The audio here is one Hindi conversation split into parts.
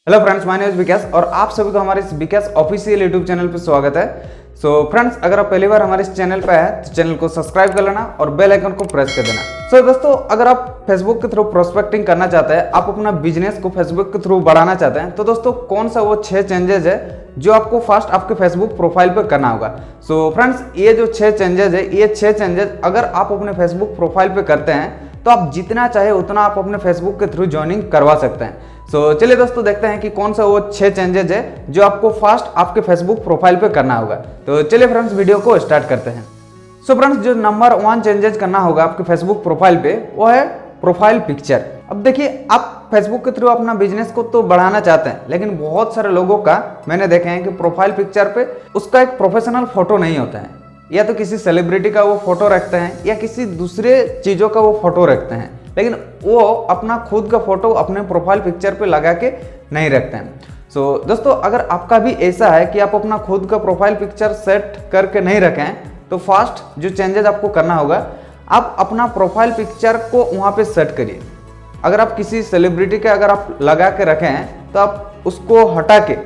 Hello friends, my name is Vikas और आप सभी को हमारे इस विकास ऑफिशियल यूट्यूब चैनल पर स्वागत है। सो फ्रेंड्स, अगर आप पहली बार हमारे इस चैनल पर आए तो चैनल को सब्सक्राइब कर लेना और बेल आइकन को प्रेस कर देना। सो दोस्तों, अगर आप फेसबुक के थ्रू प्रोस्पेक्टिंग करना चाहते हैं, आप अपना बिजनेस को फेसबुक के थ्रू बढ़ाना चाहते हैं, तो दोस्तों कौन सा वो 6 चेंजेस है जो आपको फर्स्ट आपके फेसबुक प्रोफाइल पे करना होगा। सो फ्रेंड्स, ये जो 6 चेंजेस है, ये 6 चेंजेस अगर आप अपने फेसबुक प्रोफाइल पे करते हैं तो आप जितना चाहे उतना आप अपने फेसबुक के थ्रू ज्वाइनिंग करवा सकते हैं। सो चलिए दोस्तों, देखते हैं कि कौन सा वो 6 चेंजेस है जो आपको फास्ट आपके फेसबुक प्रोफाइल पे करना होगा। तो चलिए फ्रेंड्स, वीडियो को स्टार्ट करते हैं। सो फ्रेंड्स, जो नंबर 1 चेंजेस करना होगा आपके फेसबुक प्रोफाइल पे वो है प्रोफाइल पिक्चर। अब देखिए, आप फेसबुक के थ्रू अपना बिजनेस को तो बढ़ाना चाहते हैं, लेकिन बहुत सारे लोगों का मैंने देखे हैं कि प्रोफाइल पिक्चर पे उसका एक प्रोफेशनल फोटो नहीं होता है, या तो किसी सेलिब्रिटी का वो फोटो रखते हैं या किसी दूसरे चीज़ों का वो फोटो रखते हैं, लेकिन वो अपना खुद का फोटो अपने प्रोफाइल पिक्चर पे लगा के नहीं रखते हैं। सो दोस्तों, अगर आपका भी ऐसा है कि आप अपना खुद का प्रोफाइल पिक्चर सेट करके नहीं रखें, तो फास्ट जो चेंजेस आपको करना होगा, आप अपना प्रोफाइल पिक्चर को वहाँ पे सेट करिए। अगर आप किसी सेलिब्रिटी के अगर आप लगा के रखें हैं तो आप उसको हटा के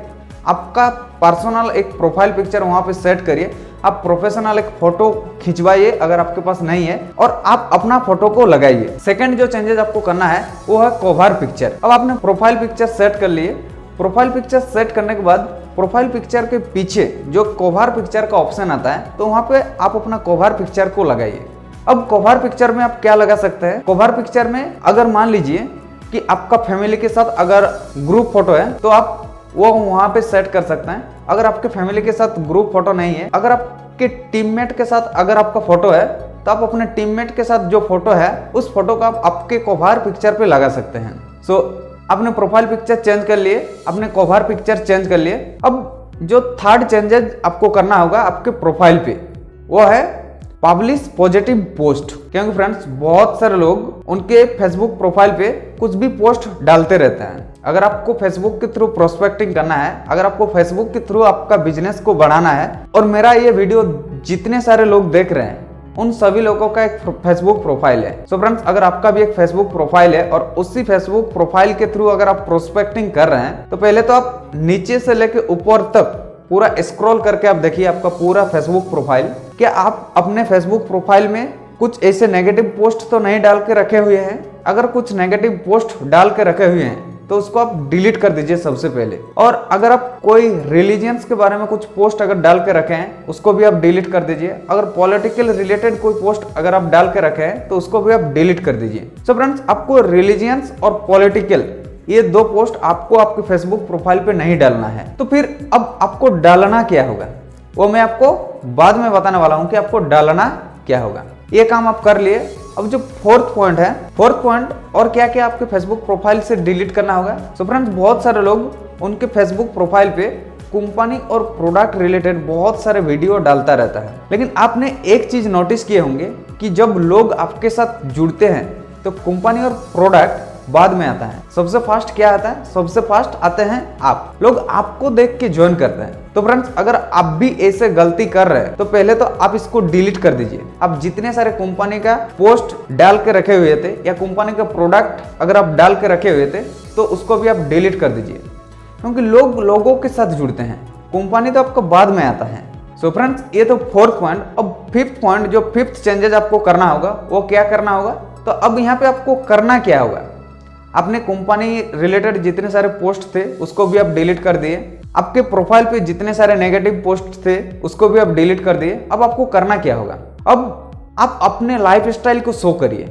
आपका पर्सनल एक प्रोफाइल पिक्चर वहाँ पे सेट करिए। आप प्रोफेशनल एक फोटो खिंचवाइए अगर आपके पास नहीं है, और आप अपना फोटो को लगाइए। सेकंड जो चेंजेस आपको करना है वो है कवर पिक्चर। अब आपने प्रोफाइल पिक्चर सेट कर लिए। प्रोफाइल पिक्चर सेट करने के बाद प्रोफाइल पिक्चर के पीछे जो कवर पिक्चर का ऑप्शन आता है, तो वहाँ पे आप अपना कवर पिक्चर को लगाइए। अब कवर पिक्चर में आप क्या लगा सकते हैं? कवर पिक्चर में अगर मान लीजिए कि आपका फैमिली के साथ अगर ग्रुप फोटो है तो आप वो वहाँ पे सेट कर सकते हैं। अगर आपके फैमिली के साथ ग्रुप फोटो नहीं है, अगर आपके टीममेट के साथ अगर आपका फोटो है, तो आप अपने टीममेट के साथ जो फोटो है उस फोटो का आप आपके कवर पिक्चर पे लगा सकते हैं। सो आपने प्रोफाइल पिक्चर चेंज कर लिए, अपने कवर पिक्चर चेंज कर लिए। अब जो थर्ड चेंजेस आपको करना होगा आपके प्रोफाइल पे वो है पब्लिश पॉजिटिव पोस्ट। क्योंकि फ्रेंड्स, बहुत सारे लोग उनके फेसबुक प्रोफाइल पे कुछ भी पोस्ट डालते रहते हैं। अगर आपको फेसबुक के थ्रू प्रोस्पेक्टिंग करना है, अगर आपको फेसबुक के थ्रू आपका बिजनेस को बढ़ाना है, और मेरा ये वीडियो जितने सारे लोग देख रहे हैं उन सभी लोगों का एक फेसबुक प्रोफाइल है। सो फ्रेंड्स, अगर आपका भी एक फेसबुक प्रोफाइल है और उसी फेसबुक प्रोफाइल के थ्रू अगर आप प्रोस्पेक्टिंग कर रहे हैं, तो पहले तो आप नीचे से लेके ऊपर तक पूरा स्क्रॉल करके आप देखिए आपका पूरा फेसबुक प्रोफाइल। क्या आप अपने फेसबुक प्रोफाइल में कुछ ऐसे नेगेटिव पोस्ट तो नहीं डाल के रखे हुए हैं? अगर कुछ नेगेटिव पोस्ट डाल के रखे हुए हैं तो उसको आप डिलीट कर दीजिए सबसे पहले। और अगर आप कोई रिलीजियंस के बारे में कुछ पोस्ट अगर डाल के रखे हैं उसको भी आप डिलीट कर दीजिए। अगर पॉलिटिकल रिलेटेड कोई पोस्ट अगर आप डाल के रखे हैं तो उसको भी आप डिलीट कर दीजिए। सो फ्रेंड्स, आपको रिलीजियंस और पॉलिटिकल ये 2 पोस्ट आपको आपके फेसबुक प्रोफाइल पे नहीं डालना है। तो फिर अब आपको डालना क्या होगा वो मैं आपको बाद में बताने वाला हूं कि आपको डालना क्या होगा। ये काम आप कर लिए। अब जो फोर्थ पॉइंट है, फोर्थ पॉइंट और क्या क्या आपके फेसबुक प्रोफाइल से डिलीट करना होगा। सो फ्रेंड्स, बहुत सारे लोग उनके फेसबुक प्रोफाइल पे कंपनी और प्रोडक्ट रिलेटेड बहुत सारे वीडियो डालता रहता है, लेकिन आपने एक चीज नोटिस किए होंगे कि जब लोग आपके साथ जुड़ते हैं तो कंपनी और प्रोडक्ट बाद में आता है। सबसे फास्ट क्या आता है? सबसे फास्ट आते हैं आप। लोग आपको देख के ज्वाइन करते हैं। तो फ्रेंड्स, अगर आप भी ऐसे गलती कर रहे हैं तो पहले तो आप इसको डिलीट कर दीजिए। आप जितने सारे कंपनी का पोस्ट डाल के रखे हुए थे या कंपनी का प्रोडक्ट अगर आप डाल के रखे हुए थे तो उसको भी आप डिलीट कर दीजिए, क्योंकि लोग लोगों के साथ जुड़ते हैं, कंपनी तो आपको बाद में आता है। सो फ्रेंड्स, ये तो फोर्थ पॉइंट। अब फिफ्थ पॉइंट, जो फिफ्थ चेंजेस आपको करना होगा वो क्या करना होगा? तो अब यहाँ पे आपको करना क्या होगा? आपने कंपनी रिलेटेड जितने सारे पोस्ट थे उसको भी आप डिलीट कर दिए। आपके प्रोफाइल पे जितने सारे नेगेटिव पोस्ट थे उसको भी आप डिलीट कर दिए। अब आपको करना क्या होगा? अब आप अपने लाइफ स्टाइल को शो करिए।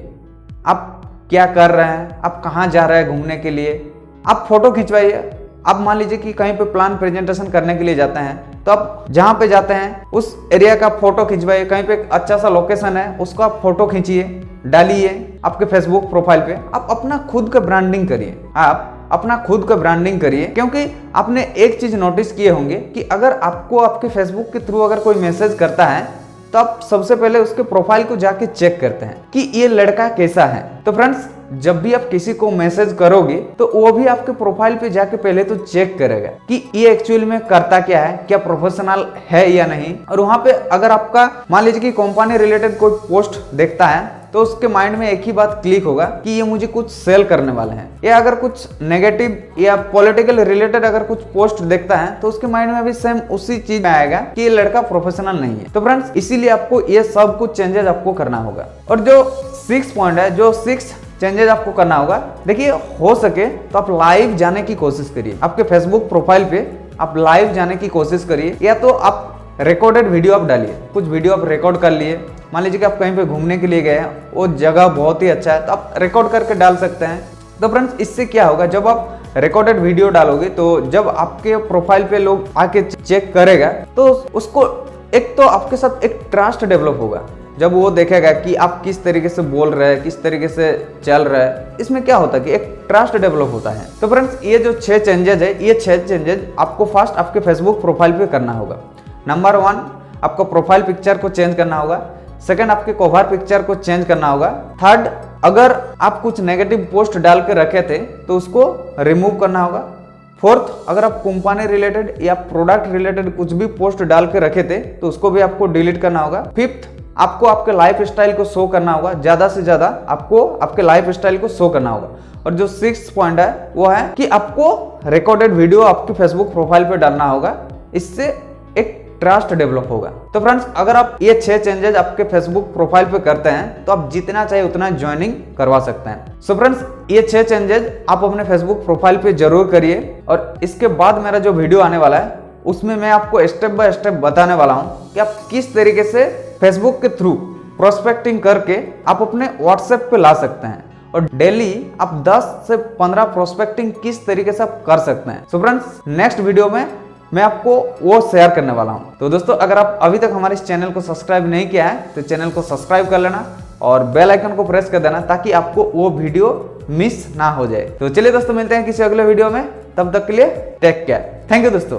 आप क्या कर रहे हैं, आप कहाँ जा रहे हैं घूमने के लिए, आप फोटो खिंचवाइए। आप मान लीजिए कि कहीं पे प्लान प्रेजेंटेशन करने के लिए जाते हैं, तो आप जहाँ पे जाते हैं उस एरिया का फोटो खिंचवाइए। कहीं पे एक अच्छा सा लोकेशन है उसको आप फोटो खींचिए, डालिए आपके फेसबुक प्रोफाइल पे। आप अपना खुद का ब्रांडिंग करिए, आप अपना खुद का ब्रांडिंग करिए। क्योंकि आपने एक चीज नोटिस किए होंगे कि अगर आपको आपके फेसबुक के थ्रू अगर कोई मैसेज करता है तो आप सबसे पहले उसके प्रोफाइल को जाके चेक करते हैं कि ये लड़का कैसा है। तो फ्रेंड्स, जब भी आप किसी को मैसेज करोगे तो वो भी आपके प्रोफाइल पे जाके पहले तो चेक करेगा कि ये एक्चुअली में करता क्या है, क्या प्रोफेशनल है या नहीं। और वहां पे अगर आपका मान लीजिए कि कंपनी रिलेटेड कोई पोस्ट देखता है तो उसके माइंड में एक ही बात क्लिक होगा कि ये मुझे कुछ सेल करने वाले हैं, या अगर कुछ नेगेटिव या पॉलिटिकल रिलेटेड अगर कुछ पोस्ट देखता है तो उसके माइंड में भी सेम उसी चीज में आएगा कि ये लड़का प्रोफेशनल नहीं है। तो फ्रेंड्स इसीलिए आपको ये सब कुछ चेंजेस आपको करना होगा। और जो 6 पॉइंट है, जो 6 चेंजेस आपको करना होगा, देखिए हो सके तो आप लाइव जाने की कोशिश करिए। आपके फेसबुक प्रोफाइल पे आप लाइव जाने की कोशिश करिए, या तो आप रिकॉर्डेड वीडियो आप डालिए। कुछ वीडियो आप रिकॉर्ड कर लिए, मान लीजिए कि आप कहीं पे घूमने के लिए गए हैं, वो जगह बहुत ही अच्छा है तो आप रिकॉर्ड करके डाल सकते हैं। तो फ्रेंड्स इससे क्या होगा, जब आप रिकॉर्डेड वीडियो डालोगे तो जब आपके प्रोफाइल पे लोग आके चेक करेगा तो उसको एक तो आपके साथ एक ट्रस्ट डेवलप होगा। जब वो देखेगा कि आप किस तरीके से बोल रहे हैं, किस तरीके से चल रहे हैं, इसमें क्या होता है कि एक ट्रस्ट डेवलप होता है। तो फ्रेंड्स ये जो 6 चेंजेज है, ये 6 चेंजेज आपको फर्स्ट आपके फेसबुक प्रोफाइल पे करना होगा। नंबर 1, आपको प्रोफाइल पिक्चर को चेंज करना होगा। सेकंड, आपके कवर पिक्चर को चेंज करना होगा। थर्ड, अगर आप कुछ नेगेटिव पोस्ट डाल के रखे थे तो उसको रिमूव करना होगा। फोर्थ, अगर आप कंपनी रिलेटेड या प्रोडक्ट रिलेटेड कुछ भी पोस्ट डाल के रखे थे तो उसको भी आपको डिलीट करना होगा। फिफ्थ, आपको आपके लाइफ स्टाइल को शो करना होगा, ज्यादा से ज्यादा आपको आपके लाइफ स्टाइल को शो करना होगा। और जो 6th पॉइंट है वो है कि आपको रिकॉर्डेड वीडियो आपके फेसबुक प्रोफाइल पे डालना होगा, इससे एक ट्रस्ट डेवलप होगा। तो फ्रेंड्स अगर आप ये 6 चेंजेस आपके फेसबुक प्रोफाइल पे करते हैं तो आप जितना चाहे उतना ज्वाइनिंग करवा सकते हैं। सो फ्रेंड्स ये 6 चेंजेस आप अपने फेसबुक प्रोफाइल पे जरूर करिए, और इसके बाद मेरा जो वीडियो आने वाला है उसमें मैं आपको स्टेप बाय स्टेप बताने वाला हूँ कि आप किस तरीके से फेसबुक के थ्रू प्रोस्पेक्टिंग करके आप अपने व्हाट्सएप पे ला सकते हैं, और डेली आप 10 से 15 प्रोस्पेक्टिंग किस तरीके से आप कर सकते हैं। सो फ्रेंड्स नेक्स्ट वीडियो में मैं आपको वो शेयर करने वाला हूं। तो दोस्तों अगर आप अभी तक हमारे इस चैनल को सब्सक्राइब नहीं किया है तो चैनल को सब्सक्राइब कर लेना और बेल आइकन को प्रेस कर देना ताकि आपको वो वीडियो मिस ना हो जाए। तो चलिए दोस्तों मिलते हैं किसी अगले वीडियो में, तब तक के लिए टेक केयर। थैंक यू दोस्तों।